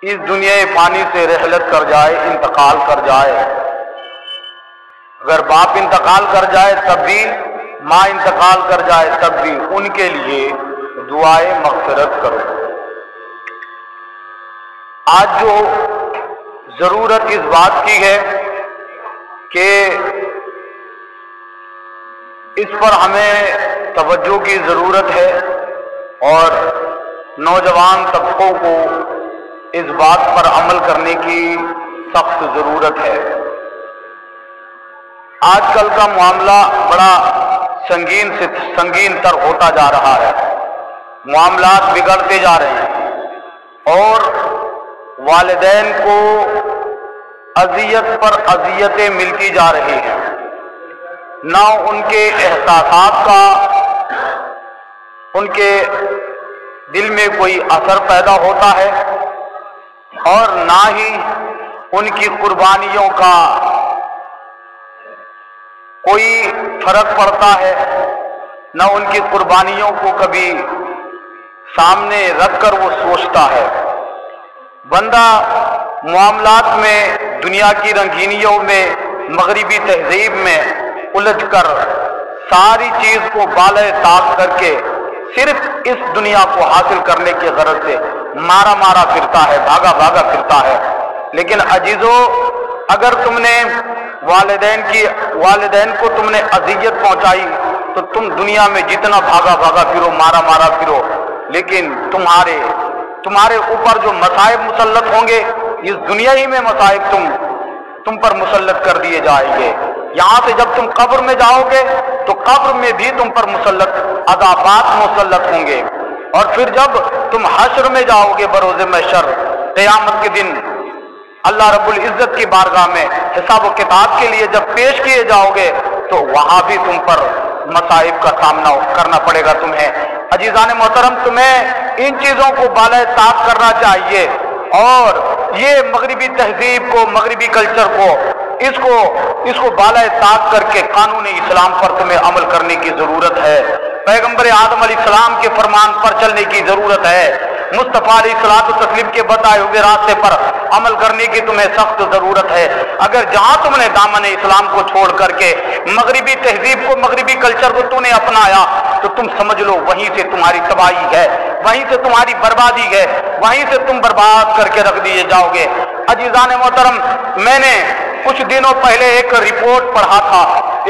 اس دنیا فانی سے رحلت کر جائے، انتقال کر جائے، اگر باپ انتقال کر جائے تب بھی، ماں انتقال کر جائے تب بھی ان کے لیے دعائے مغفرت کرو۔ آج جو ضرورت اس بات کی ہے کہ اس پر ہمیں توجہ کی ضرورت ہے اور نوجوان طبقوں کو اس بات پر عمل کرنے کی سخت ضرورت ہے۔ آج کل کا معاملہ بڑا سنگین تر ہوتا جا رہا ہے، معاملات بگڑتے جا رہے ہیں اور والدین کو اذیت پر اذیتیں ملتی جا رہی ہیں، نہ ان کے احساسات کا ان کے دل میں کوئی اثر پیدا ہوتا ہے اور نہ ہی ان کی قربانیوں کا کوئی فرق پڑتا ہے، نہ ان کی قربانیوں کو کبھی سامنے رکھ کر وہ سوچتا ہے۔ بندہ معاملات میں، دنیا کی رنگینیوں میں، مغربی تہذیب میں الجھ کر ساری چیز کو بالائے طاق کر کے صرف اس دنیا کو حاصل کرنے کے غرض سے مارا پھرتا ہے، بھاگا پھرتا ہے۔ لیکن عزیزو، اگر تم نے والدین کو تم نے اذیت پہنچائی تو تم دنیا میں جتنا بھاگا پھرو، مارا پھرو، لیکن تمہارے اوپر جو مصائب مسلط ہوں گے، اس دنیا ہی میں مصائب تم پر مسلط کر دیے جائیں گے۔ یہاں سے جب تم قبر میں جاؤ گے تو قبر میں بھی تم پر عذابات مسلط ہوں گے، اور پھر جب تم حشر میں جاؤ گے بروز محشر، قیامت کے دن اللہ رب العزت کی بارگاہ میں حساب و کتاب کے لیے جب پیش کیے جاؤ گے تو وہاں بھی تم پر مصائب کا سامنا کرنا پڑے گا تمہیں۔ عزیزان محترم، تمہیں ان چیزوں کو بالائے طاق کرنا چاہیے اور یہ مغربی تہذیب کو، مغربی کلچر کو، اس کو بالائے طاق کر کے قانون اسلام پر تمہیں عمل کرنے کی ضرورت ہے۔ پیغمبر آدم علیہ السلام کے فرمان پر چلنے کی ضرورت ہے، مصطفیٰ علیہ الصلوۃ والتسلیم کے بتائے ہوئے راستے پر عمل کرنے کی تمہیں سخت ضرورت ہے۔ اگر جہاں تم نے دامن اسلام کو چھوڑ کر کے مغربی تہذیب کو، مغربی کلچر کو تم نے اپنایا تو تم سمجھ لو وہیں سے تمہاری تباہی ہے، وہیں سے تمہاری بربادی ہے، وہیں سے تم برباد کر کے رکھ دیے جاؤ گے۔ عزیزان محترم، میں نے کچھ دنوں پہلے ایک رپورٹ پڑھا تھا،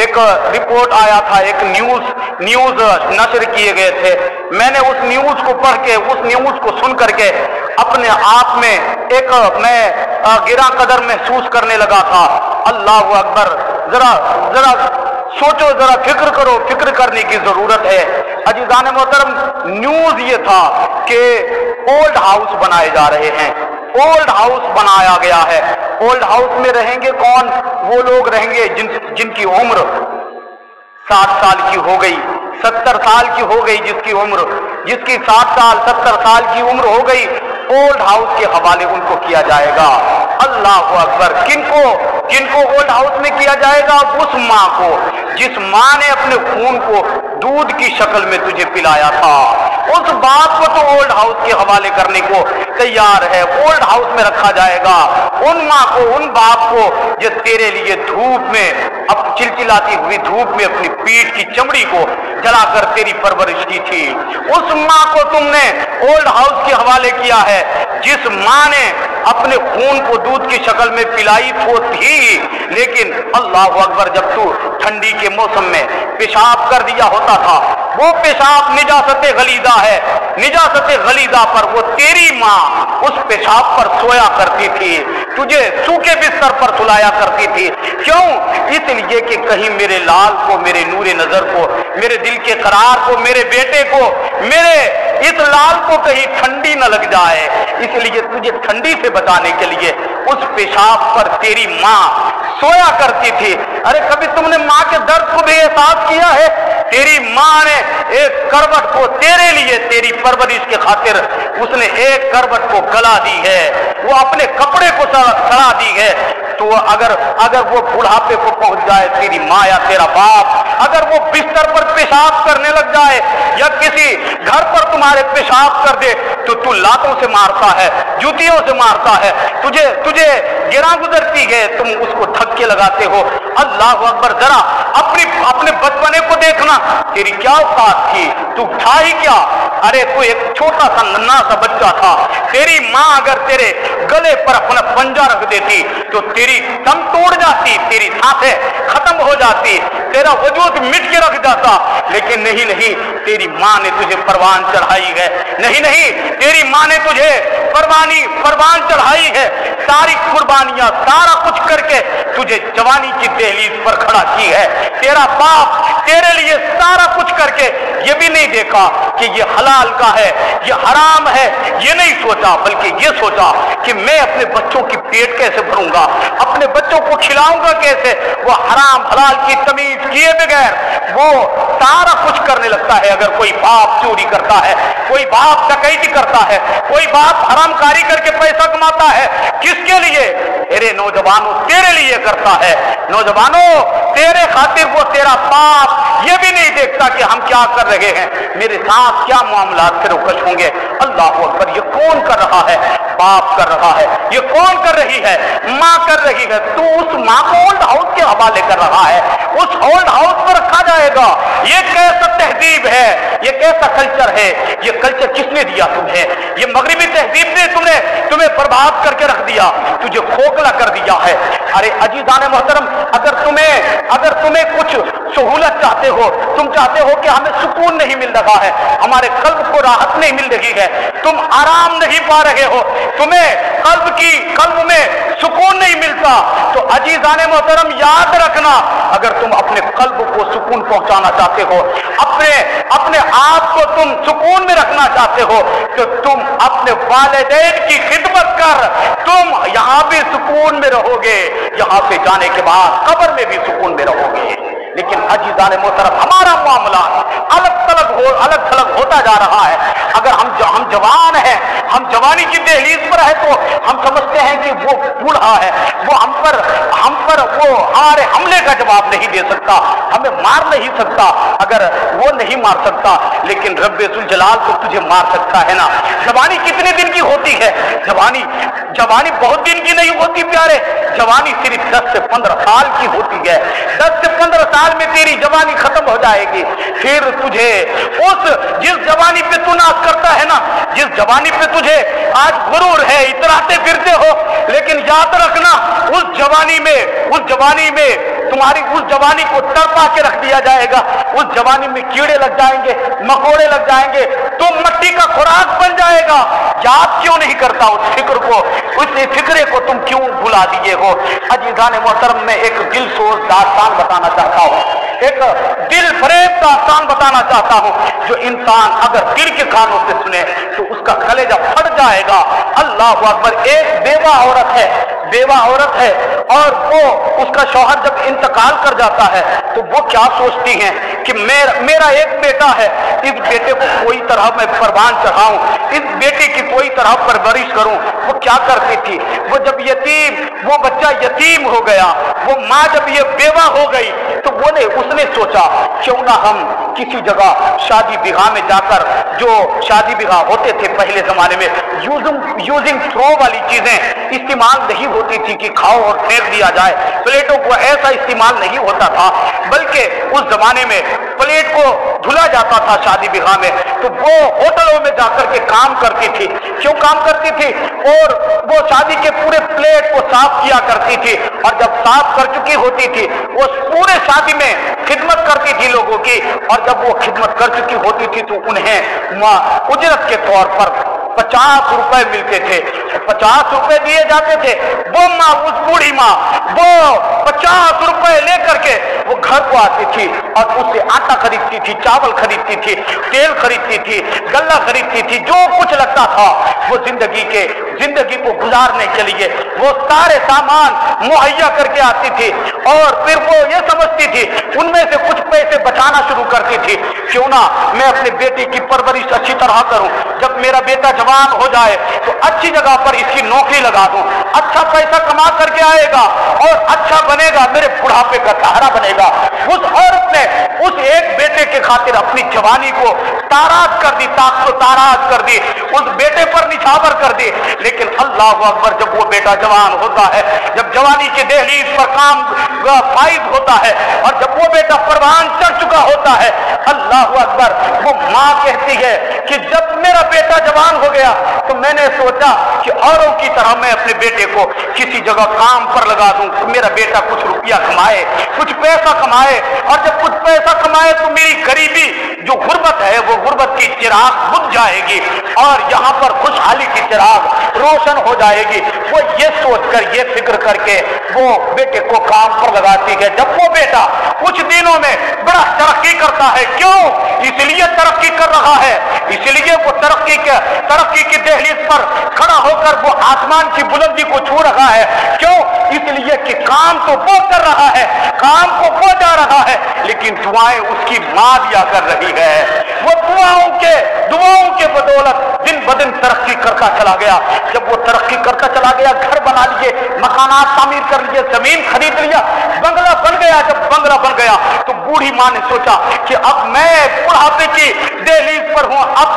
ایک رپورٹ آیا تھا، ایک نیوز نشر کیے گئے تھے۔ میں نے اس نیوز کو پڑھ کے، اس نیوز کو سن کر کے اپنے آپ میں میں گرا قدر محسوس کرنے لگا تھا۔ اللہ اکبر، ذرا سوچو، ذرا فکر کرو، فکر کرنے کی ضرورت ہے۔ عزیزان محترم، نیوز یہ تھا کہ اولڈ ہاؤس بنائے جا رہے ہیں، اولڈ ہاؤس بنایا گیا ہے۔ اولڈ ہاؤس میں رہیں گے کون؟ وہ لوگ رہیں گے جن کی عمر 60 سال کی ہو گئی، 70 سال کی ہو گئی، جس کی 60 سال 70 سال کی عمر ہو گئی، اولڈ ہاؤس کے حوالے ان کو کیا جائے گا۔ اللہ اکبر، کن کو اولڈ ہاؤس میں کیا جائے گا؟ اس ماں کو جس ماں نے اپنے خون کو دودھ کی شکل میں تجھے پلایا تھا، اس باپ کو تو اولڈ ہاؤس کے حوالے کرنے کو تیار ہے، اولڈ ہاؤس میں رکھا جائے گا۔ ان ماں کو، ان باپ کو جو تیرے لیے دھوپ میں، اب چلچلاتی ہوئی دھوپ میں اپنی پیٹھ کی چمڑی کو جلا کر تیری پرورش کی تھی، اس ماں کو تم نے اولڈ ہاؤس کے حوالے کیا ہے، جس ماں نے اپنے خون کو دودھ کی شکل میں پلائی تو تھی، لیکن اللہ اکبر، جب تو ٹھنڈی کے موسم میں پیشاب کر دیا ہوتا تھا، وہ پیشاب نجاست غلیظہ ہے، نجاست غلیظہ پر وہ تیری ماں اس پیشاب پر سویا کرتی تھی، تجھے سوکھے بستر پر سلایا کرتی تھی۔ کیوں؟ اس لیے کہ کہیں میرے لال کو، میرے نور نظر کو، میرے دل کے قرار کو، میرے بیٹے کو، میرے اس لال کو کہیں ٹھنڈی نہ لگ جائے، اس لیے تجھے ٹھنڈی سے بچانے کے لیے اس پیشاب پر تیری ماں سویا کرتی تھی۔ ارے کبھی تم نے ماں کے درد کو بھی احساس کیا ہے؟ تیری ماں نے ایک کروٹ کو تیرے لیے، تیری پرورش کے خاطر اس نے ایک کروٹ کو گلا دی ہے، وہ اپنے کپڑے کو سڑا دی ہے، तो अगर वो बुढ़ापे को पहुंच जाए, तेरी माँ या तेरा बाप अगर वो बिस्तर पर पेशाब करने लग जाए या किसी घर पर तुम्हारे पेशाब कर दे, तो तू लातों से मारता है, जूतियों से मारता है, तुझे गिरा गुजरती है, तुम उसको धक्के लगाते हो। अल्लाह अकबर, जरा अपने बचपने को देखना, तेरी क्या औकात थी, तू था ही क्या? अरे तू एक छोटा सा नन्हा सा बच्चा था, तेरी माँ अगर तेरे गले पर अपना पंजा रख देती तो तेरी दम तोड़ जाती, तेरी सांसें खत्म हो जाती, तेरा वजूद मिट के रख जाता। लेकिन नहीं, तेरी माँ ने तुझे परवान चढ़ाई है, नहीं, तेरी माँ ने तुझे परवान चढ़ाई है, सारी कुर्बानियां सारा कुछ करके तुझे जवानी की दहलीज पर खड़ा की है। तेरा बाप तेरे लिए सारा कुछ करके ये भी नहीं देखा कि ये हलाल का है, ये हराम है, ये नहीं सोचा, बल्कि ये सोचा कि मैं अपने बच्चों की पेट कैसे भरूंगा, अपने बच्चों को खिलाऊंगा कैसे। वो हराम हलाल की तमीज किए बगैर वो सारा कुछ करने लगता है। अगर कोई बाप चोरी करता है, कोई बाप डकैती करता है, कोई बाप हरामकारी करके पैसा कमाता है, किसके लिए? अरे नौजवानों, तेरे लिए करता है। नौजवानों, तेरे खातिर वो तेरा बाप ये भी नहीं देखता कि हम क्या कर रहे हैं, मेरे साथ क्या मामलात फिर उकश होंगे। अल्लाह अकबर, ये कौन कर रहा है? बाप कर रहा है। ये कौन कर रही है? माँ कर रही है। तू उस माँ को ओल्ड हाउस के हवाले कर रहा है, उस ओल्ड हाउस पर रखा जाएगा। ये कैसा तहजीब है, ये कैसा कल्चर है? ये कल्चर किसने दिया तुम्हें? ये मगरिबी तहजीब ने तुम्हें बर्बाद करके रख दिया, तुझे खोखला कर दिया है। अरे अजीजान मोहतरम, अगर तुम्हें कुछ सहूलत चाहते हो, तुम चाहते हो कि हमें सुकून नहीं मिल रहा है, हमारे कल्ब को राहत नहीं मिल रही है, तुम आराम नहीं पा रहे हो, तुम्हें कल्ब में सुकून नहीं मिलता, तो अजीजान मोहतरम याद रखना, अगर तुम अपने कल्ब को सुकून पहुंचाना चाहते हो, अपने आप को तुम सुकून में रखना चाहते हो, तो तुम अपने वालिदैन की खिदमत कर, तुम यहां भी सुकून में रहोगे, यहां से जाने के बाद कब्र में भी सुकून में रहोगे। लेकिन अजीजान मोहतरम, हमारा मामला अलग थलग होता जा रहा है। अगर हम जवान हैं, हम जवानी की दहलीज पर है, तो हम समझते हैं कि वो बूढ़ा है, वो हम पर वो हमारे हमले का जवाब नहीं दे सकता, हमें मार नहीं सकता। अगर वो नहीं मार सकता, लेकिन रब्बे जुल जलाल तो तुझे मार सकता है ना। जवानी कितने दिन की होती है? जवानी बहुत दिन की नहीं होती प्यारे, जवानी सिर्फ 10 से 15 साल की होती है। 10 से 15 साल में तेरी जवानी खत्म हो जाएगी। फिर तुझे जिस जवानी पे तू नाज करता है ना, जिस जवानी पे तुझे आज गुरूर है, इतराते फिरते हो, लेकिन याद रखना, उस जवानी में तुम्हारी उस जवानी को तड़पा के रख दिया जाएगा। उस जवानी में कीड़े लग जाएंगे, मकोड़े लग जाएंगे, तुम मिट्टी का खुराक बन जाएगा। याद क्यों नहीं करता उस फिक्रे को तुम क्यों भुला दिए हो? अजीजान मोहतरम, मैं एक दिल सोज दास्तान बताना चाहता हूँ, एक दिल फरेब दास्तान बताना चाहता हूँ, जो इंसान अगर दिल के कानों से सुने तो उसका कलेजा फट जाएगा। अल्लाह अकबर। एक बेवा औरत है और वो उसका शौहर जब इंतकाल कर जाता है तो वो क्या सोचती हैं कि मेरा एक बेटा है, इस बेटे को कोई तरह मैं परवान चढ़ाऊं, इस बेटे की कोई तरह परवरिश करूं। वो क्या करती थी? वो बच्चा यतीम हो गया, वो माँ जब ये बेवा हो गई तो उसने सोचा क्यों ना हम किसी जगह शादी बिगाह में जाकर, जो शादी बिगाह होते थे पहले जमाने में, यूजिंग थ्रो वाली चीजें इस्तेमाल नहीं होती थी कि खाओ और फेंक दिया जाए, प्लेटों को ऐसा इस्तेमाल नहीं होता था, बल्कि उस जमाने में प्लेट को धुला जाता था शादी बिगाह में। तो वो होटलों में जाकर के काम करती थी। क्यों काम करती थी? और वो शादी के पूरे प्लेट को साफ किया करती थी, और जब साफ कर चुकी होती थी वो पूरे शादी में खिदमत करती थी लोगों की, और जब वो खिदमत कर चुकी होती थी तो उन्हें उजरत के तौर पर 50 रुपए मिलते थे, 50 रुपए दिए जाते थे। वो माँ, उस बूढ़ी माँ, वो 50 रुपए लेकर के वो घर को आती थी और उससे आटा खरीदती थी, चावल खरीदती थी, तेल खरीदती थी, गल्ला खरीदती थी, जो कुछ लगता था वो जिंदगी को गुजारने के लिए वो सारे सामान मुहैया करके आती थी। और फिर वो ये समझती थी उनमें से कुछ पैसे बचाना शुरू करती थी, क्यों ना मैं अपने बेटे की परवरिश अच्छी तरह करूं, जब मेरा बेटा जवान हो जाए तो अच्छी जगह पर इसकी नौकरी लगा दूं, अच्छा पैसा कमा करके आएगा और अच्छा बनेगा, मेरे बुढ़ापे का सहारा बनेगा। उस औरत ने उस एक बेटे के खातिर अपनी जवानी को ताराज कर दी, ताराज कर दी, उस बेटे पर निछावर कर दी। लेकिन अल्लाह अकबर, जब वो बेटा जवान होता है, जब जवानी के दहलीज पर काम फाइज होता है और जब वो बेटा परवान चढ़ चुका होता है, अल्लाह अकबर, वो माँ कहती है कि जब मेरा बेटा जवान हो गया तो मैंने सोचा कि औरों की तरह मैं अपने बेटे को किसी जगह काम पर लगा दूं, मेरा बेटा कुछ रुपया कमाए, कुछ पैसा कमाए, और जब कुछ पैसा कमाए तो मेरी गरीबी जो गुर्बत है वो गुर्बत की चिराग बुझ जाएगी और यहाँ पर खुशहाली की चिराग रोशन हो जाएगी। वो ये सोचकर, ये फिक्र करके वो बेटे को काम पर लगाती है। जब वो बेटा कुछ दिनों में बड़ा तरक्की करता है, क्यों? इसलिए तरक्की कर रहा है, इसलिए वो तरक्की की दहलीज पर खड़ा होकर वो आसमान की बुलंदी को छू रहा है, क्यों? इसलिए कि काम तो वो कर रहा है, काम को वो जा रहा है, लेकिन दुआएं उसकी मां दिया कर रही है। वो दुआओं के बदौलत दिन ब दिन तरक्की करता चला गया। जब वो तरक्की करता चला गया, घर बना लिए, मकानात तामीर कर लिए, जमीन खरीद लिया, बंगला बन गया। जब बंगला बन गया तो बूढ़ी मां ने सोचा कि अब मैं बुढ़ापे की दहलीज पर हूं, अब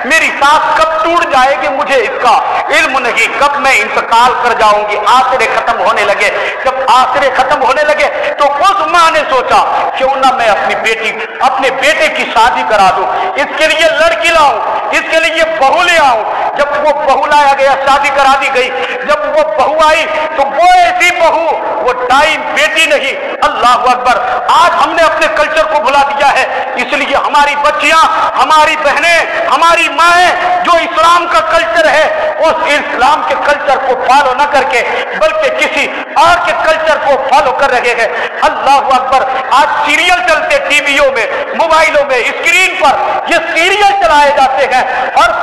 मेरी सांस कब टूट जाएगी मुझे इसका इल्म नहीं, कब मैं इंतकाल कर जाऊंगी। आसरे खत्म होने लगे। जब आसरे खत्म होने लगे तो उस मां ने सोचा क्यों ना मैं अपने बेटे की शादी करा दूं, इसके लिए लड़की लाऊं, इसके लिए बहू ले आऊं। जब वो बहू लाया गया, शादी करा दी गई। जब वो बहू आई तो वो ऐसी बहू, वो टाइम बेटी नहीं। अल्लाह अकबर, आज हमने अपने कल्चर को भुला दिया है, इसलिए हमारी बच्चियां, हमारी बहनें, हमारी माएं जो इस्लाम का कल्चर है उस इस्लाम के कल्चर को फॉलो न करके बल्कि किसी और के कल्चर को फॉलो कर रहे हैं। अल्लाह अकबर, आज सीरियल चलते टीवियों में, मोबाइलों में, स्क्रीन पर ये सीरियल चलाए जाते हैं और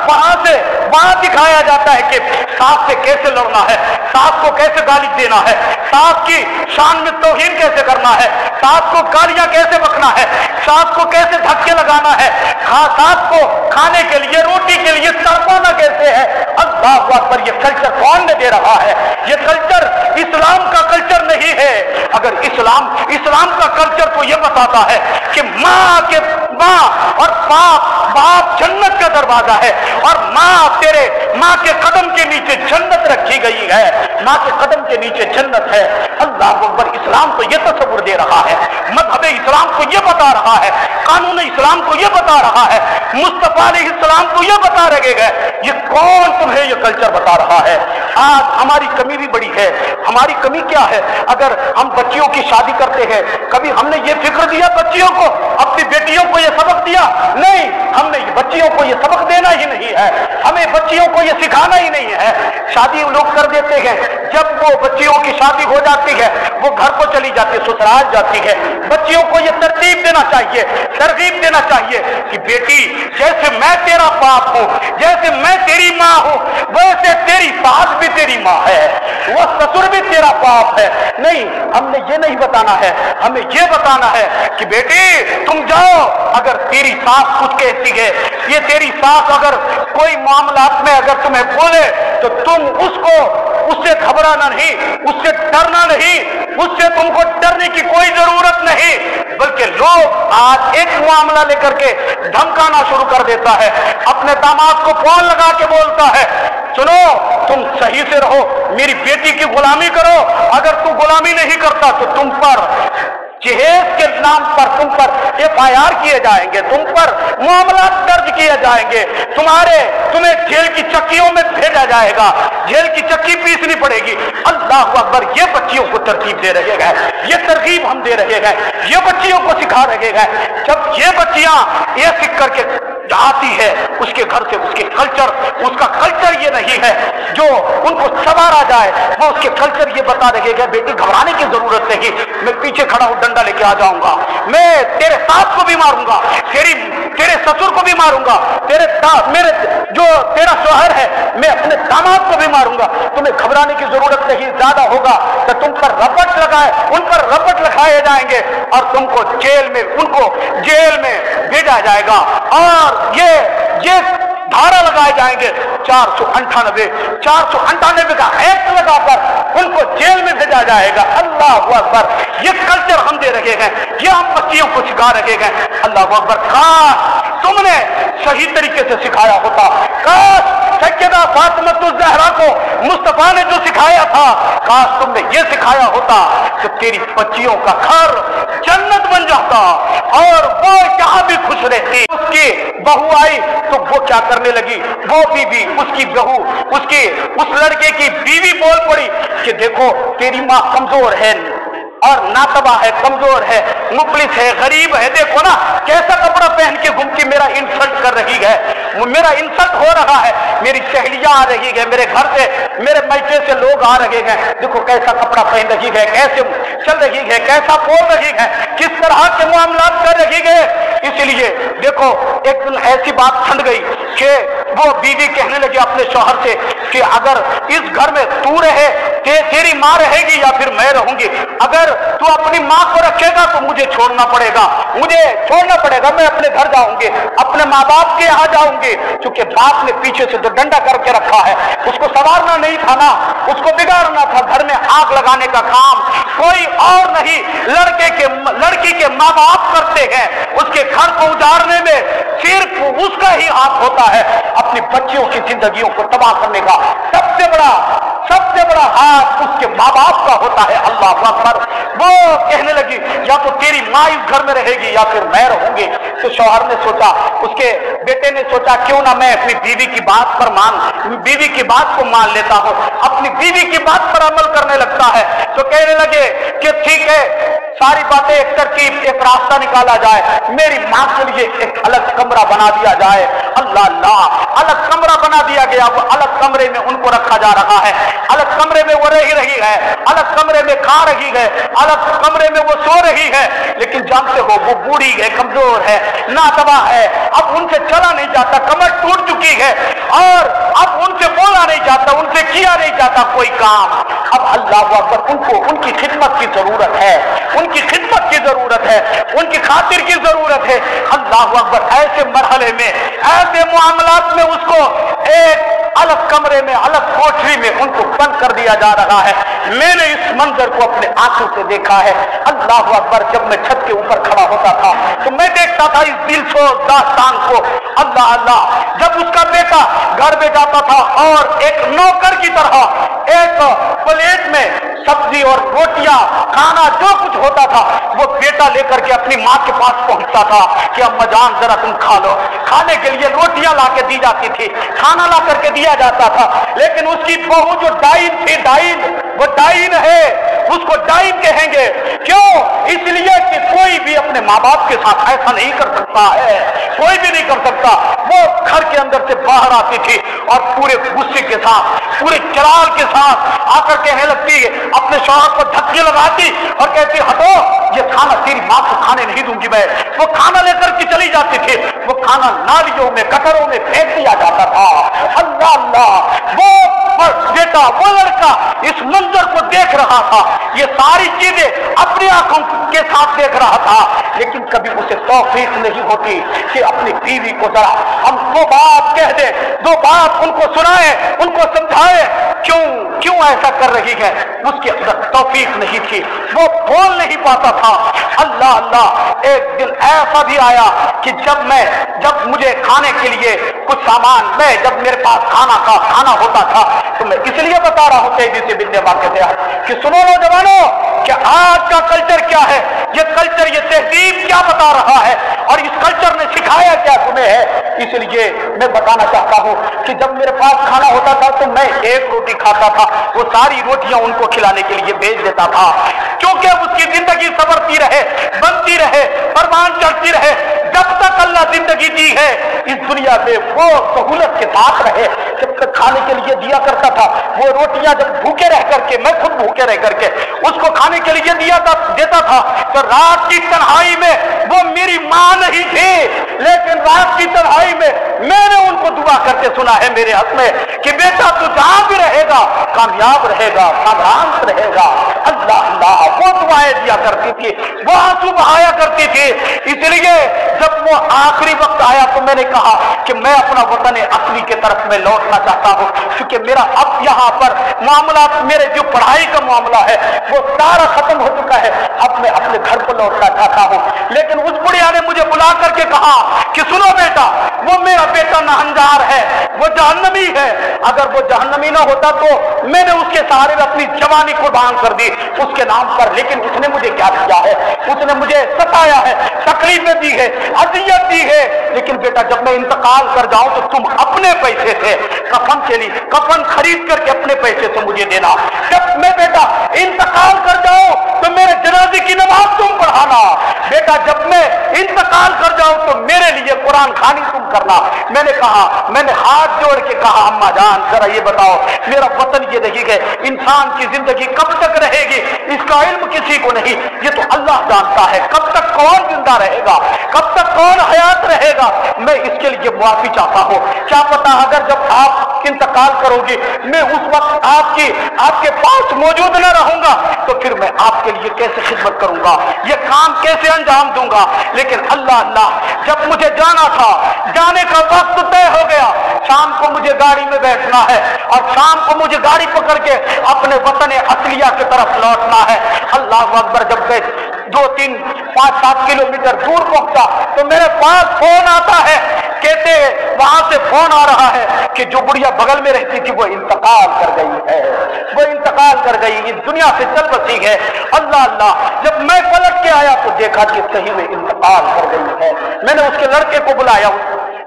वहां दिखाया जाता है कि सास से कैसे लड़ना है, सास को कैसे गाली देना है, सास की शान में तौहीन कैसे करना है, सास को गालियां कैसे बकना है, सास को कैसे धक्के लगाना है, सास को खाने के लिए, रोटी के लिए तड़पाना कैसे है। अल्लाह अकबर, ये कल्चर कौन ने दे रहा है? ये कल्चर इस्लाम का कल्चर नहीं है। अगर इस्लाम का कल्चर तो ये बताता है कि माँ और बाप जन्नत का दरवाजा है और माँ के कदम के नीचे जन्नत रखी गई है, माँ के कदम के नीचे जन्नत है। अल्लाह अकबर, इस्लाम तो ये तस्वुर दे रहा है, मज़हब इस्लाम को ये बता रहा है, कानून इस्लाम को ये बता रहा है, मुस्तफा अलैहिस्सलाम को ये बता रहे हैं। ये कौन तुम्हें ये कल्चर बता रहा है? आज हमारी कमी भी बड़ी है। हमारी कमी क्या है? अगर हम बच्चियों की शादी करते हैं, कभी हमने ये फिक्र दिया बच्चियों को, अपनी बेटियों को ये सबक दिया? नहीं, हमने बच्चियों को ये सबक देना ही नहीं है, हमें बच्चियों को ये सिखाना ही नहीं है। शादी लोग कर देते हैं, जब वो बच्चियों की शादी हो जाती है वो घर को चली जाती है, ससुराल जाती है। बच्चियों को ये तरतीब देना चाहिए, तरगीब देना चाहिए कि बेटी, जैसे मैं तेरा बाप हूं, जैसे मैं तेरी माँ हूं, वैसे तेरी सास भी तेरी माँ है, वो ससुर भी तेरा बाप है। नहीं, हमने ये नहीं बताना है, हमें ये बताना है कि बेटी तुम जाओ, अगर तेरी सास कुछ कहती है, ये तेरी सास अगर कोई मामलात में अगर तुम्हें बोले तो तुम उससे घबराना नहीं, उससे डरना नहीं, उससे तुमको डरने की कोई जरूरत नहीं। बल्कि लोग आज एक मामला लेकर के धमकाना शुरू कर देता है, अपने दामाद को फोन लगा के बोलता है, सुनो तुम सही से रहो, मेरी बेटी की गुलामी करो, अगर तू गुलामी नहीं करता तो तुम पर जहेज के नाम पर तुम पर FIR किए जाएंगे, तुम पर मामला दर्ज किए जाएंगे, तुम्हें जेल की चक्कियों में भेजा जाएगा, जेल की चक्की पीसनी पड़ेगी। अल्लाह अकबर, ये बच्चियों को तरकीब दे रहे हैं, ये तरकीब हम दे रहे हैं, ये बच्चियों को सिखा रहे हैं। जब ये बच्चियां ये सीख करके آتی ہے اس کے گھر سے اس کے کلچر، اس کا کلچر یہ نہیں ہے جو ان کو سنوارا جائے، وہ اس کے کلچر یہ بتا رہے کہ بیٹی گھبرانے کی ضرورت نہیں، میں پیچھے کھڑا ہوں ڈنڈا لے کے آ جاؤں گا، میں تیرے ساس کو بھی ماروں گا، تیرے سسر کو بھی ماروں گا، میرے جو تیرا شوہر ہے میں اپنے داماد کو بھی ماروں گا، تمہیں گھبرانے کی ضرورت نہیں، زیادہ ہوگا تو تم پر رپٹ لگائے، ان پر رپٹ لگائے جائیں گے اور تم کو ان کو جیل میں بھیجا جائے گا، اور یہ دھارا لگائے جائیں گے 498 کا ایکٹ لگا کر ان کو جیل میں بھیجا جائے گا۔ اللہ اکبر، یہ کلچر ہم دے رہے ہیں، یہ ہم بچیوں کو سکھا رہے ہیں۔ اللہ اکبر، کاش تم نے صحیح طریقے سے سکھایا ہوتا، کاش سیدہ فاطمہ الزہرا کو مصطفیٰ نے جو سکھایا تھا، کاش تم نے یہ سکھایا ہوتا کہ تیری بچیوں کا گھر جنت بن جاتا اور وہ یہاں بھی خوش رہتی۔ اس کی بہو آئی تو وہ کیا کرنے لگی، وہ بیوی، اس کی بہو، اس لڑکے کی بیوی بول پڑی کہ دیکھو تیری ماں کمزور ہے اور ناتبہ ہے، کمزور ہے، مفلس ہے، غریب ہے، دیکھو نا کیسا کپڑا پہن کے گھومتی، میرا انسلٹ کر رہی ہے، میرا انسلٹ ہو رہا ہے، میری سہیلیاں آ رہی ہے، میرے گھر سے، میرے میکے سے لوگ آ رہے ہیں، دیکھو کیسا کپڑا پہن رہی ہے، کیسے چل رہی ہے، کیسا بول رہی ہے، کس طرح کے معاملات کر رہی ہے۔ اس لیے دیکھو ایک دن ایسی بات ٹھنڈ گئی کہ وہ بیوی کہنے لگی اپنے شوہر سے کہ اگر اس گھر میں تو رہے، تیری ماں رہے گی یا پھر میں رہوں گی، اگر تو اپنی ماں کو رکھے گا تو مجھے چھوڑنا پڑے گا، میں اپنے گھر جاؤں گی، اپنے ماں باپ کے یہاں جاؤں گی، چونکہ باپ نے پیچھے سے جو ڈنڈا کر کے رکھا ہے اس کو سنوارنا نہیں تھا نا، اس کو بگاڑنا تھا، گھر میں آگ لگانے کا کام کوئی اور نہیں، لڑکی کے ماں باپ کرتے ہیں، اس کے گھر کو اجاڑنے میں صرف اس کا ہی ہاتھ ہوتا ہے، اپنی بچیوں کی زندگیوں کو تباہ کرنے کا سب سے بڑا ہاتھ اس کے ماں باپ کا ہوتا ہے۔ اللہ اکبر، وہ کہنے لگی یا تو تیری ماں اس گھر میں رہے گی یا پھر میں رہوں گی۔ تو شوہر نے سوچا، اس کے بیٹے نے سوچا کیوں نہ میں اپنی بیوی کی بات کو مان لیتا ہوں، اپنی بیوی کی بات پر عمل کرنے لگتا ہے۔ تو کہنے لگے کہ ٹھیک ہے، ساری باتیں ایک ترکیب، ایک راستہ نکالا جائے، میری ماں کے لیے ایک الگ کمرہ بنا دیا جائے۔ اللہ، الگ کمرہ بنا دیا گیا، وہ الگ کمرے میں ان کو رکھا جا رہا ہے، الگ کمرے میں وہ رہ رہی ہے، الگ کمرے میں کھا رہی ہے، الگ کمرے میں وہ سو رہی ہے، لیکن جانتے ہو وہ بوڑھی ہے، کمزور ہے، ناتبہ ہے، اب ان سے چلا نہیں جاتا، کمر ٹوٹ چکی ہے اور اب ان سے بولا نہیں جاتا، ان سے کیا نہیں جاتا کوئی کام۔ اب اللہ اکبر، ان کی خدمت کی ضرورت ہے، ان کی خدمت کی ضرورت ہے، ان کی خاطر کی ضرورت ہے۔ اللہ اکبر، ایسے مرحلے میں، ایسے معاملات میں اس کو ایک الگ کمرے میں، الگ کوٹری میں ان کو بند کر دیا جا رہا ہے۔ میں نے اس منظر کو اپنے آنکھوں سے دیکھا ہے۔ اللہ اکبر، جب میں چھت کے اوپر کھڑا ہوتا تھا تو میں دیکھتا تھا اس دلسوز داستان کو۔ اللہ، جب اس کا بیٹا گھر میں جاتا تھا اور ایک نوکر کی طرح ایک پلیٹ میں سبزی اور روٹیاں، کھانا جو کچھ ہوتا تھا وہ بیٹا لے کر کے اپنی ماں کے پاس پہنچتا تھا کہ اما جان ذرا تم کھا لو۔ کھانے کے لیے روٹیاں لا کے دی جاتی تھی، کھانا لا کر کے دیا جاتا تھا، لیکن اس کی بہو جو ڈائن تھی، وہ ڈائن ہے، اس کو ڈائن کہیں گے۔ کیوں؟ اس لیے کہ کوئی بھی اپنے ماں باپ کے ساتھ ایسا نہیں کر سکتا ہے، کوئی بھی نہیں کر سکتا۔ وہ گھر کے اندر سے باہر آتی تھی اور پورے غصے کے ساتھ، پورے جلال کے ساتھ آ کر کہنے لگتی، اپنے شوہر کو دھکے لگاتی اور کہتی ہٹو، یہ کھانا تیری ماں کو کھانے نہیں دوں گی میں۔ وہ کھانا لے کر کے چلی جاتی تھی، وہ کھانا نالیوں میں، گٹروں میں پھینک دیا جاتا تھا۔ اللہ، وہ بیٹا، وہ لڑکا اس منظر کو دیکھ رہا تھا، یہ ساری چیزیں اپنی آنکھوں کے ساتھ دیکھ رہا تھا، لیکن کبھی اسے توفیق نہیں ہوتی کہ اپنی بیوی کو ذرا ہم دو بات کہہ دیں، دو بات ان کو سنائیں، ان کو سمجھائیں کیوں ایسا کر رہی ہے۔ اس کے اندر توفیق نہیں تھی، وہ بول نہیں پاتا تھا۔ اللہ، ایک دن ایسا بھی آیا کہ جب مجھے کھانے کے لیے کچھ سامان، جب میرے پاس کھانا ہوتا تھا تو میں اس لیے بتا رہا ہوں تیزی سے بننے واقع تھے کہ سنو نوجوانوں کہ آج کا کلچر کیا ہے، یہ کلچر، یہ تہذیب کیا بتا رہا ہے۔ और इस कल्चर ने सिखाया क्या तुम्हें है। इसलिए मैं बताना चाहता हूँ कि जब मेरे पास खाना होता था तो मैं एक रोटी खाता था, वो सारी रोटियां उनको खिलाने के लिए भेज देता था, क्योंकि उसकी जिंदगी संवरती रहे, बनती रहे, परवान चढ़ती रहे। जब तक अल्लाह जिंदगी दी है इस दुनिया में वो सहूलत के साथ रहे। जब तक खाने के लिए दिया करता था, वो रोटियां जब भूखे रह करके, मैं खुद भूखे रह करके उसको खाने के लिए देता था, तो रात की तन्हाई में वो मेरी मां नहीं थी, लेकिन रात की तन्हाई में मैंने उनको दुआ करते सुना है मेरे हक में कि बेटा तू जहां भी रहेगा कामयाब रहेगा, सावधान रहेगा। अल्लाह अल्लाह वो दुआएं दिया करती थी, वो आंसू बहाया करती थी। इसलिए जब वो आखिरी वक्त आया तो मैंने कहा कि मैं अपना वतन असली के तरफ में लौटना चाहता हूँ, क्योंकि मेरा अब यहाँ पर मामला, मेरे जो पढ़ाई का मामला है वो सारा खत्म हो चुका है, अब मैं अपने घर को लौटना चाहता हूँ। लेकिन उस बुढ़िया ने मुझे बुला करके कहा कि सुनो बेटा, वो मेरा बेटा नाहंजार है, वो जहन्नमी है। अगर वो जहन्नमी ना होता तो मैंने उसके सहारे में अपनी जवानी कुर्बान कर दी उसके नाम पर। लेकिन उसने मुझे क्या किया है, उसने मुझे सताया है, तकलीफें दी है, अजियत दी है। लेकिन बेटा जब मैं इंतकाल कर जाऊं तो तुम अपने पैसे से कफन के लिए कफन खरीद करके अपने पैसे से मुझे देना। जब मैं बेटा इंतकाल कर जाऊं तो मेरे जनाजे की नमाज तुम पढ़ाना। बेटा जब मैं इंतकाल कर जाऊं तो मेरे लिए कुरान खानी तुम करना। मैंने हाथ जोड़ के कहा अम्मा जान जरा ये बताओ, मेरा वतन ये नहीं है, इंसान की जिंदगी कब तक रहेगी इसका इल्म किसी को नहीं, ये तो अल्लाह जानता है। कब तक कौन जिंदा रहेगा, कब तक कौन हयात रहेगा, मैं इसके लिए मुआफी चाहता हूँ। क्या पता अगर जब आप इंतकाल करोगे मैं उस वक्त आपके पास मौजूद न रहूंगा तो फिर मैं आपके लिए कैसे खिदमत करूंगा, ये काम कैसे अंजाम दूंगा। लेकिन अल्लाह अल्लाह जब मुझे जाना था, जाने का वक्त तय हो गया, शाम को मुझे गाड़ी में बैठना है और शाम को मुझे गाड़ी पकड़ के अपने वतन असलिया की तरफ लौटना है। अल्लाह अकबर। जब मैं 2, 3, 5, 7 किलोमीटर दूर पहुंचा तो मेरे पास फोन आता है, कहते वहां से फोन आ रहा है कि जो बुढ़िया बगल में रहती थी वो इंतकाल कर गई है, वो इंतकाल कर गई, इस दुनिया से चल बसी है। अल्लाह अल्लाह। जब मैं पलट के आया तो देखा कि सही में इंतकाल कर गई है। मैंने उसके लड़के को बुलाया,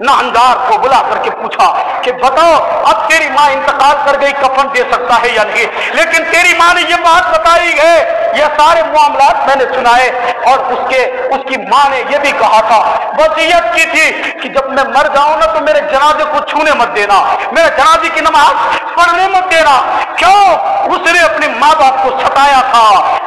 नाहंजार को बुला करके पूछा कि बताओ अब तेरी माँ इंतकाल कर गई, कफन दे सकता है या नहीं। लेकिन तेरी माँ ने ये बात बताई है, ये सारे मामलात मैंने सुनाए। और उसकी माँ ने ये भी कहा था, वसीयत की थी कि जब मैं मर जाऊं ना तो मेरे जनाजे को छूने मत देना, मेरे जनाजे की नमाज पढ़ने मत देना। क्यों? उसने अपने माँ बाप को सताया था,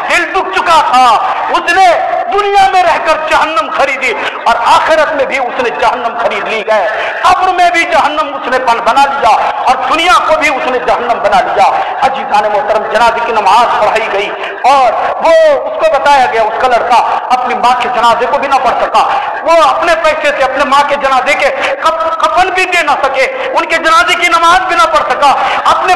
दिल दुख चुका था, उसने दुनिया में रहकर जहन्नम खरीदी और आखिरत में भी उसने जहन्नम खरीद ली है। कब्र में भी जहन्नम उसने बना लिया और दुनिया को भी उसने जहन्नम बना लिया। अजीज़ान मोहतरम, जनाजे की नमाज पढ़ाई गई और वो उसको बताया गया, उसका लड़का अपनी माँ के जनाजे को भी ना पढ़ सका, वो अपने पैसे से अपने माँ के जनाजे के कफन भी दे ना सके, उनके जनाजे की नमाज भी ना पढ़ सका, अपनी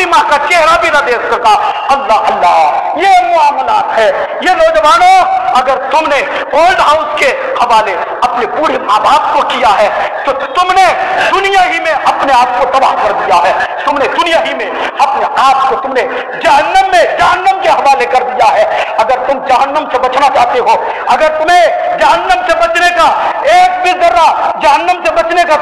माँ का चेहरा भी ना देख सका। अल्लाह अल्लाह, ये मामलात है। ये नौजवानों, अगर तुमने ओल्ड हाउस के हवाले अपने बूढ़े माँ बाप को किया है तो तुमने दुनिया ही में अपने आप को तबाह कर दिया है। तुमने दुनिया ही में अपने आप को तुमने जहन्नम के हवाले कर दिया है। अगर तुम जहन्नम से बचना चाहते हो, अगर तुम्हें जहन्नम से बचने का एक भी जर्रा जहन्नम से बचने का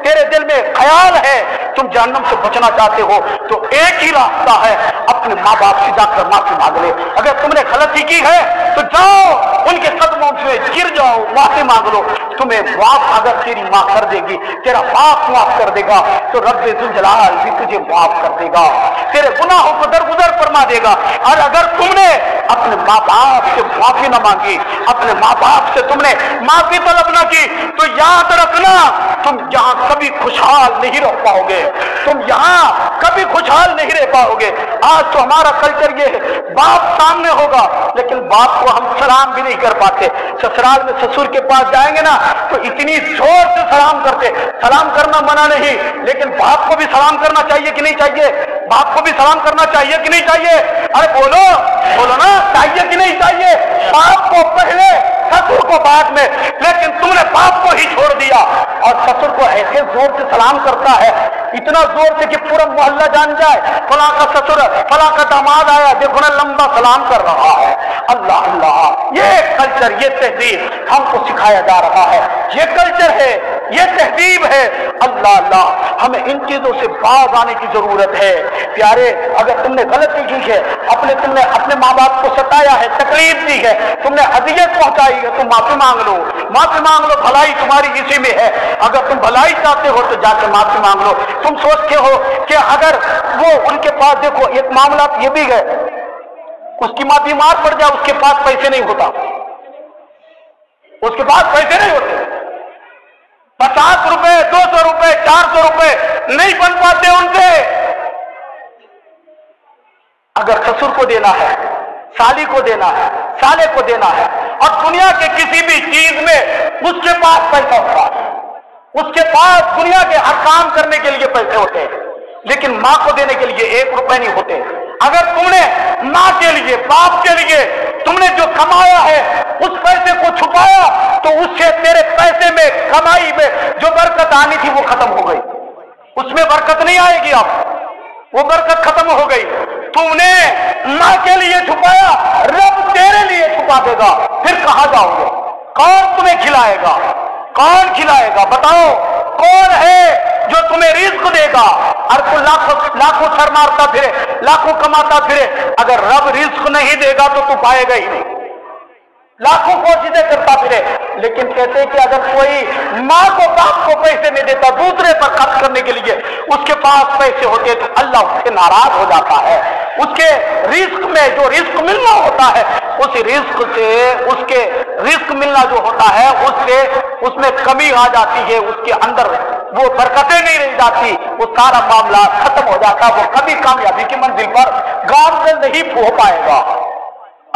तेरे दिल में ख्याल है, तुम जहन्नम से बचना चाहते हो तो एक ही रास्ता है, अपने माँ बाप से जाकर माफी मांग ले। अगर तुमने गलती की है तो जाओ उनके कदमों में गिर जाओ, माफी मांग लो। तुम्हें माफ अगर तेरी माँ कर देगी, तेरा बाप माफ कर देगा तो रब्बे जुल जलाल भी तुझे माफ कर देगा, तेरे गुनाहों को दरगुजर फरमा देगा। और अगर तुमने अपने माँ बाप से माफी न मांगी, अपने माँ बाप से तुमने माफी तलब न की तो याद रखना तुम यहाँ कभी खुशहाल नहीं रह पाओगे, तुम यहाँ कभी खुशहाल नहीं रह पाओगे। आज तो हमारा कल्चर ये है, बाप सामने होगा लेकिन बाप को हम सलाम भी नहीं कर पाते। ससुराल में ससुर के पास जाएंगे ना तो इतनी जोर से सलाम करते, सलाम करना मना नहीं, लेकिन बाप को भी सलाम करना चाहिए कि नहीं चाहिए? बाप को भी सलाम करना चाहिए कि नहीं चाहिए? अरे बोलो ना, चाहिए कि नहीं चाहिए? बाप को पहले, ससुर को बाद में। लेकिन तुमने बाप को ही छोड़ दिया और ससुर को ऐसे जोर से सलाम करता है इतना जोर से कि पूरा मोहल्ला जान जाए, फला का ससुर, फला का दामाद आया, देखो ना लंबा सलाम कर रहा है। अल्लाह अल्लाह, ये कल्चर, ये तहजीब हमको सिखाया जा रहा है, ये कल्चर है, ये तहजीब है। अल्लाह अल्लाह, हमें इन चीजों से बाज आने की जरूरत है। प्यारे, अगर तुमने गलती की है, तुमने अपने माँ बाप को सताया है, तकलीफ दी है, तुमने अजियत पहुंचाई है, तुम माफी मांग लो, माफी मांग लो, भलाई तुम्हारी इसी में है। अगर तुम भलाई चाहते हो तो जाके माफी मांग लो। तुम सोचते हो कि अगर वो उनके पास, देखो एक मामला ये भी है, उसकी माँ बीमार पड़ जाए, उसके पास पैसे नहीं होता, उसके पास पैसे नहीं होते, 50 रुपए, 200 रुपए, 400 रुपए नहीं बन पाते उनसे। अगर ससुर को देना है, साली को देना है, साले को देना है, और दुनिया के किसी भी चीज में उसके पास पैसा होता है, उसके पास दुनिया के हर काम करने के लिए पैसे होते हैं, लेकिन माँ को देने के लिए 1 रुपए नहीं होते। अगर तुमने माँ के लिए, बाप के लिए तुमने जो कमाया है उस पैसे को छुपाया, तो उससे तेरे पैसे में, कमाई में जो बरकत आनी थी वो खत्म हो गई, उसमें बरकत नहीं आएगी, अब वो बरकत खत्म हो गई। तुमने माँ के लिए छुपाया, रब तेरे लिए छुपा देगा, फिर कहां जाओगे? कौन तुम्हें खिलाएगा? कौन खिलाएगा? बताओ, कौन है जो तुम्हें रिस्क देगा? और तू लाखों सर मारता फिरे, लाखों कमाता फिरे, अगर रब रिस्क नहीं देगा तो तू पाएगा ही नहीं। लाखों कोशिशें करता फिरे, लेकिन कहते हैं कि अगर कोई माँ को, बाप को पैसे नहीं देता दूसरे पर खर्च करने के लिए, उसके पास पैसे होते तो अल्लाह उससे नाराज हो जाता है। उसके रिस्क में जो रिस्क मिलना होता है, उस रिस्क से, उसके रिस्क मिलना जो होता है उससे, उसमें कमी आ जाती है, उसके अंदर वो बरकतें नहीं रह जाती, वो सारा मामला खत्म हो जाता, वो कभी कामयाबी की मंजिल पर गामज़न नहीं हो पाएगा।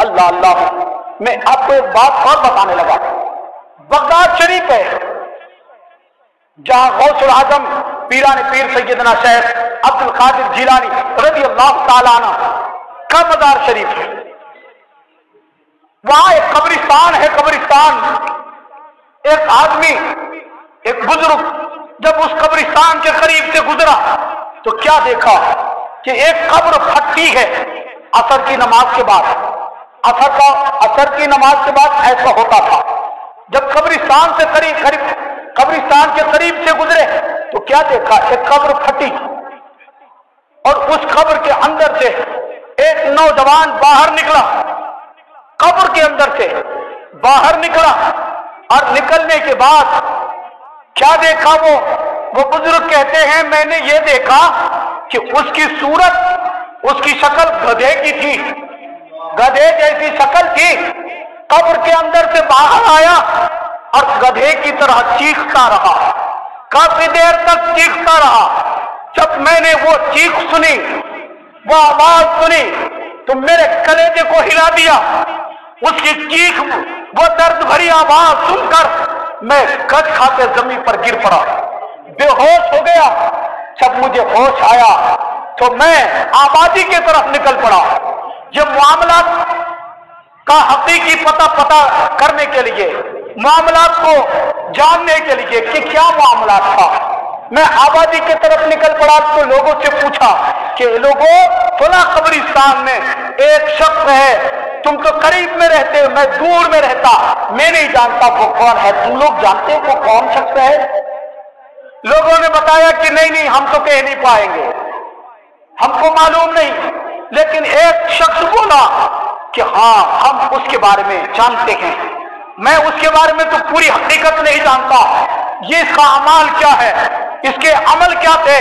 अल्लाह अल्लाह, मैं आपको एक बात और बताने लगा। बगदाद शरीफ है, जहां गौसुल आजम पीरान पीर सैयदना शेख अब्दुल कादिर जिलानी रज़ी अल्लाह ताला अन्हु का मज़ार शरीफ है। वहां एक कब्रिस्तान है, कब्रिस्तान। एक आदमी, एक बुजुर्ग जब उस कब्रिस्तान के करीब से गुजरा तो क्या देखा कि एक कब्र फटी है असर की नमाज के बाद। असर की नमाज के बाद ऐसा होता था, जब कब्रिस्तान से कब्रिस्तान के करीब से गुजरे तो क्या देखा, एक कब्र फटी, और उस कब्र के अंदर से एक नौजवान बाहर निकला, कब्र के अंदर से बाहर निकला, और निकलने के बाद क्या देखा वो बुजुर्ग कहते हैं, मैंने ये देखा कि उसकी सूरत, उसकी शक्ल गधे की थी, गधे जैसी शक्ल थी। कब्र के अंदर से बाहर आया और गधे की तरह चीखता रहा, काफी देर तक चीखता रहा। जब मैंने वो चीख सुनी, वो आवाज सुनी, तो मेरे कलेजे को हिला दिया। उसकी चीख, वो दर्द भरी आवाज सुनकर मैं गज खाते जमीन पर गिर पड़ा, बेहोश हो गया। जब मुझे होश आया तो मैं आबादी की तरफ निकल पड़ा। ये मामला का हकीकी पता करने के लिए, मामला को जानने के लिए कि क्या मामला था, मैं आबादी की तरफ निकल पड़ा। तो लोगों से पूछा कि लोगों, फला कब्रिस्तान में एक शख्स है, तुम तो करीब में रहते हो, मैं दूर में रहता, मैं नहीं जानता वो कौन है, तुम लोग जानते हो वो कौन शख्स है? लोगों ने बताया कि नहीं, हम तो कह नहीं पाएंगे, हमको मालूम नहीं। लेकिन एक शख्स बोला कि हाँ, हम उसके बारे में जानते हैं। मैं उसके बारे में तो पूरी हकीकत नहीं जानता, ये इसका अमाल क्या है, इसके अमल क्या थे,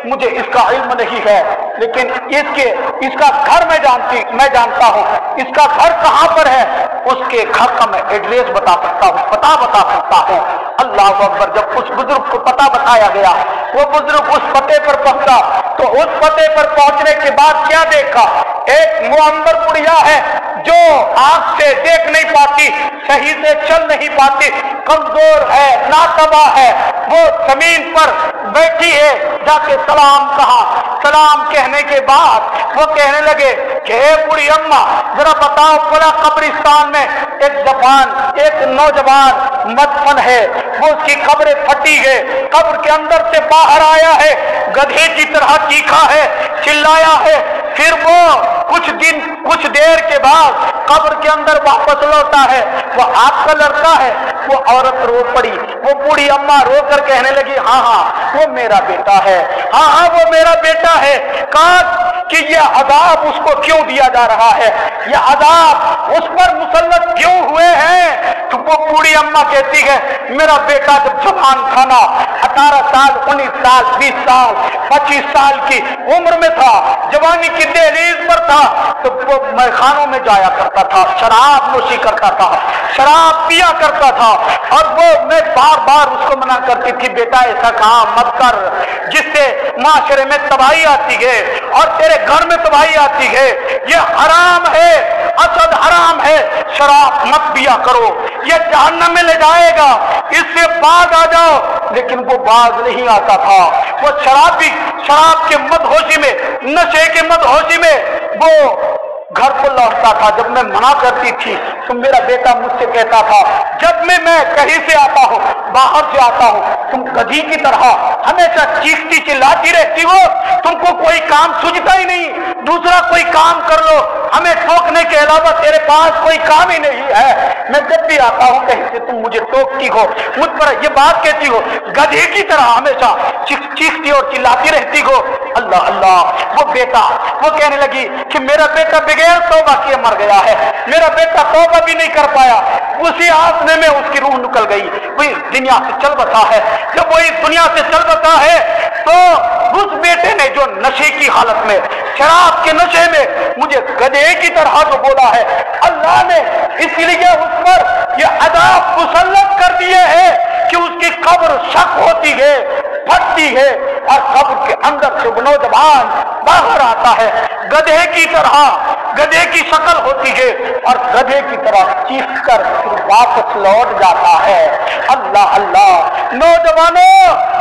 मुझे इसका इल्म नहीं है। लेकिन इसका घर मैं जानता हूँ, इसका घर कहाँ पर है, उसके घर का मैं एड्रेस बता सकता हूँ, पता बता सकता हूँ। अल्लाह अकबर। जब उस बुजुर्ग को पता बताया गया, वो बुजुर्ग उस पते पर पहुंचा, तो उस पते पर पहुंचने के बाद क्या देखा एक मुअम्मर बुढ़िया है जो आंख से देख नहीं पाती, सही से चल नहीं पाती, कमजोर है, नातबा है, वो जमीन पर बैठी है। जाके सलाम कहा, सलाम कहने के बाद वो कहने लगे कि हे बूढ़ी अम्मा, जरा बताओ, पूरा कब्रिस्तान में एक नौजवान मदफन है, वो उसकी कब्र फटी है, कब्र के अंदर से बाहर आया है, गधे की तरह चीखा है, चिल्लाया है, फिर वो कुछ देर के बाद कब्र के अंदर वापस लौटा है। वो आपका लड़का है? वो औरत रो पड़ी। वो बूढ़ी अम्मा रो कर कहने लगी, हाँ हाँ वो मेरा बेटा है, हाँ हाँ वो मेरा बेटा है। कहा कि ये अजाब उसको क्यों दिया जा रहा है, ये अजाब उस पर मुसल्लत क्यों हुए हैं? तो वो बूढ़ी अम्मा कहती है, मेरा बेटा जब जवान था ना, 18 साल, 19 साल, 20 साल, 25 साल की उम्र में था, जवानी की दहलीज पर था, तो वो मैखानों में जाया करता था, शराब नोशी करता था, शराब पिया करता था। और वो मैं बार बार उसको मना करती थी, बेटा ऐसा काम मत कर जिससे माशरे में तबाही आती है और तेरे घर में तबाही आती है, ये हराम है, असद हराम है, शराब मत पिया करो, ये जहन्नम में ले जाएगा, इससे बाज आ जाओ। लेकिन वो बाज नहीं आता था। वो शराब के मदहोशी में, नशे के मदहोशी में वो घर को लौटता था। जब मैं मना करती थी तो मेरा बेटा मुझसे कहता था, जब मैं कहीं से आता हूँ, बाहर से आता हूँ, तुम गधी की तरह हमेशा चीखती चिल्लाती रहती हो, तुमको कोई काम सूझता ही नहीं, दूसरा कोई काम कर लो, हमें टोकने के अलावा तेरे पास कोई काम ही नहीं है। मैं जब भी आता हूँ कहीं से तुम मुझे टोकती हो, मुझ पर ये बात कहती हो, गधे की तरह हमेशा चीखती और चिल्लाती रहती हो। अल्लाह अल्लाह, वो बेटा, वो कहने लगी कि मेरा बेटा बगैर तौबा किए मर गया है, मेरा बेटा तौबा भी नहीं कर पाया, उसी आसने में उसकी रूह निकल गई, वही दुनिया से चल बसा है। जब वही दुनिया से चल बसा है तो उस बेटे ने जो नशे की हालत में, शराब के नशे में मुझे गधे की तरह जो बोला है, अल्लाह ने इसलिए उस पर यह अज़ाब मुसल्लत कर दिए हैं कि उसकी कब्र शक होती है, फटती है और कब्र के अंदर से वो नौजवान बाहर आता है, गधे की तरह, गधे की शक्ल होती है और गधे की तरह चीख कर फिर वापस लौट जाता है। अल्लाह अल्लाह, नौजवानों,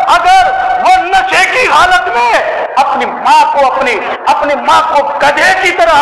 अगर वो नशे की हालत में अपनी माँ को गधे की तरह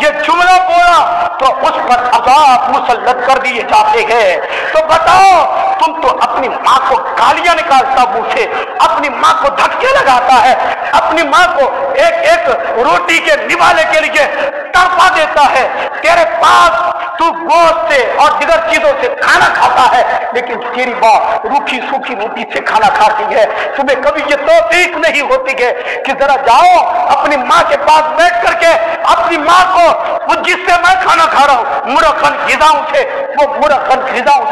ये जुमला बोला तो उस पर अज़ाब मुसल्लत कर दिए जाते हैं। तो बताओ, तुम तो अपनी माँ को गालियां निकालता मुंह से, अपनी माँ को धक्के लगाता है, अपनी माँ को एक एक रोटी के निवाले के लिए तड़पा देता है, तेरे पास तू गोश्त से और दीगर चीजों से खाना खाता है, लेकिन तेरी माँ रूखी सूखी रोटी से खाना खाती है। तुम्हें कभी ये तौफीक नहीं होती है कि जरा जाओ अपनी माँ के पास बैठ करके अपनी माँ को, वो जिससे मैं खाना खा रहा हूँ, मुरक्कन ग़िज़ाओं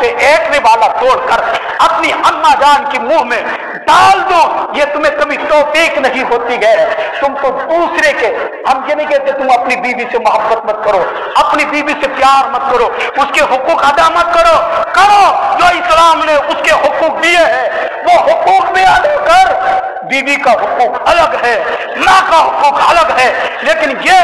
से एक निवाला तोड़कर अपनी अम्मा जान की मुंह में डाल दो। ये तुम्हें कभी तौफीक नहीं होती है। तुम तो दूसरे के, हम ये नहीं कहते तुम अपनी बीवी से मोहब्बत मत करो, अपनी बीवी से प्यार मत करो, उसके हुकूक अदा मत करो, जो इस्लाम ने उसके हुकूक दिए हैं वो हुकूक भी अदा कर। बीवी का हुकूक अलग है, माँ का हुकूक अलग है, लेकिन ये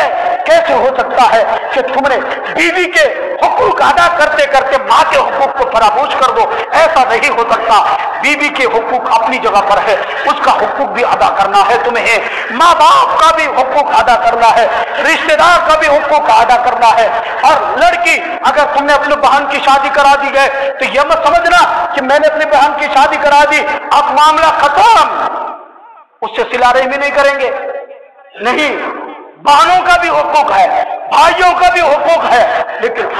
कैसे हो सकता है कि तुमने बीवी के हुकूक अदा करते करते माँ के हुकूक को फरामोश कर दो? ऐसा नहीं हो सकता। बीवी के हुकूक अपनी जगह पर है, उसका हुकूक भी अदा करना है तुम्हें, माँ बाप का भी हुकूक अदा करना है, रिश्तेदार का भी हुकूक अदा करना है। और लड़की, अगर तुमने अपनी बहन की शादी करा दी है तो यह मत समझना कि मैंने अपनी बहन की शादी करा दी, अब मामला खत्म, उससे सिला रहमी नहीं करेंगे। नहीं, बहनों का भी हुकूक है, भाइयों का भी हुकूक है, लेकिन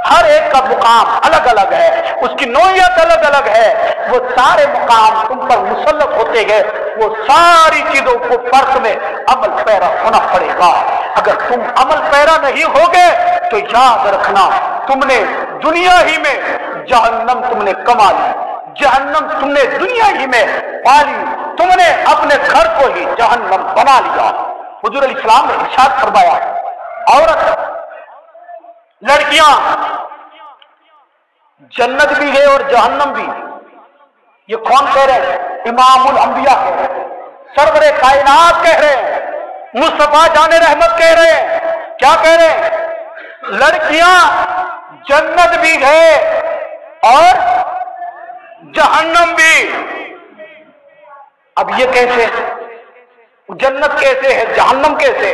हर एक का मुकाम अलग अलग है, उसकी नौयत अलग अलग है। वो सारे मुकाम तुम पर मुसल्लत होते गए, वो सारी चीजों को फर्क में अमल पैरा होना पड़ेगा। अगर तुम अमल पैरा नहीं होगे तो याद रखना, तुमने दुनिया ही में जहन्नम तुमने कमा ली, जहन्नम तुमने दुनिया ही में पाली, तुमने अपने घर को ही जहन्नम बना लिया। हुजूर इस्लाम ने इरशाद फरमाया, औरत, लड़कियां जन्नत भी है और जहन्नम भी। ये कौन कह रहे हैं? इमामुल अंबिया कह रहे हैं, सरवरे कायनात कह रहे हैं। मुस्तफा जाने रहमत कह रहे हैं, क्या कह रहे हैं? लड़कियां जन्नत भी है और जहन्नम भी। अब ये कैसे? जन्नत कैसे है, जहन्नम कैसे?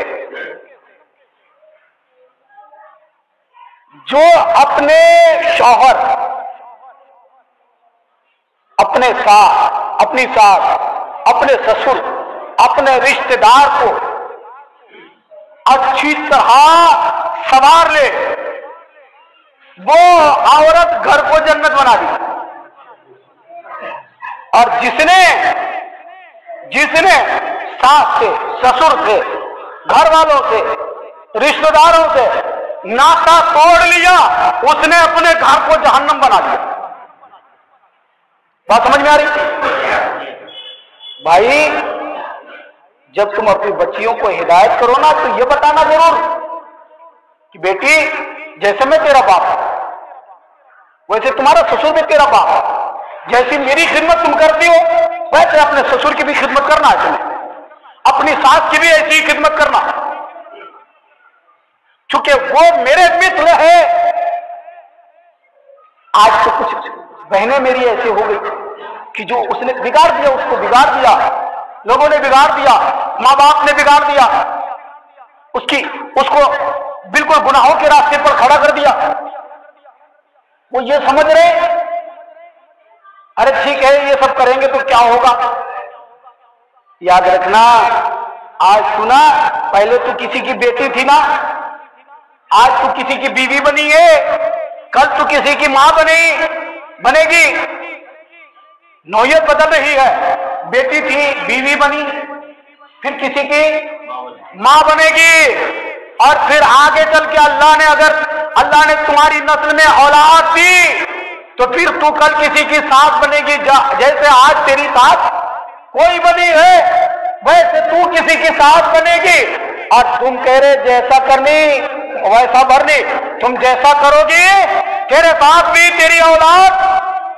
जो अपने शौहर, अपने सास, अपनी सास, अपने ससुर, अपने रिश्तेदार को अच्छी तरह संवार ले, वो औरत घर को जन्नत बना दी। और जिसने सास से, ससुर से, घर वालों से, रिश्तेदारों से नाता तोड़ लिया, उसने अपने घर को जहन्नम बना दिया। बात समझ में आ रही? भाई, जब तुम अपनी बच्चियों को हिदायत करो ना, तो ये बताना जरूर कि बेटी, जैसे मैं तेरा बाप वैसे तुम्हारा ससुर भी तेरा बाप, जैसी मेरी खिदमत तुम करती हो वैसे अपने ससुर की भी खिदमत करना है तुम्हें, अपनी सास की भी ऐसी ही खिदमत करना, चूंकि वो मेरे मित्र है। आज तो कुछ बहनें मेरी ऐसी हो गई कि जो उसने बिगाड़ दिया, उसको बिगाड़ दिया, लोगों ने बिगाड़ दिया, माँ बाप ने बिगाड़ दिया, उसको बिल्कुल गुनाहों के रास्ते पर खड़ा कर दिया। वो ये समझ रहे, अरे ठीक है, ये सब करेंगे तो क्या होगा। याद रखना, आज सुना, पहले तू किसी की बेटी थी ना, आज तू किसी की बीवी बनी है, कल तू किसी की मां बनेगी। नौयत बदल रही है, बेटी थी, बीवी बनी, फिर किसी की मां बनेगी, और फिर आगे चल के अल्लाह ने तुम्हारी नस्ल में औलाद दी, तो फिर तू कल किसी की सास बनेगी। जैसे आज तेरी सास कोई बनी है, वैसे तू किसी की सास बनेगी। और तुम कह रहे जैसा करनी वैसा भरनी, तुम जैसा करोगी तेरे साथ भी तेरी औलाद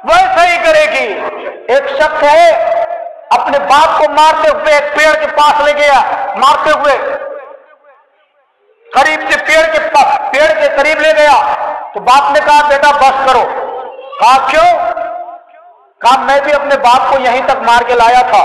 वैसा ही करेगी। एक शख्स है, अपने बाप को मारते हुए एक पेड़ के पास ले गया, मारते हुए करीब से पेड़ के करीब ले गया, तो बाप ने कहा बेटा बस करो। कहा क्यों? कहा मैं भी अपने बाप को यहीं तक मार के लाया था,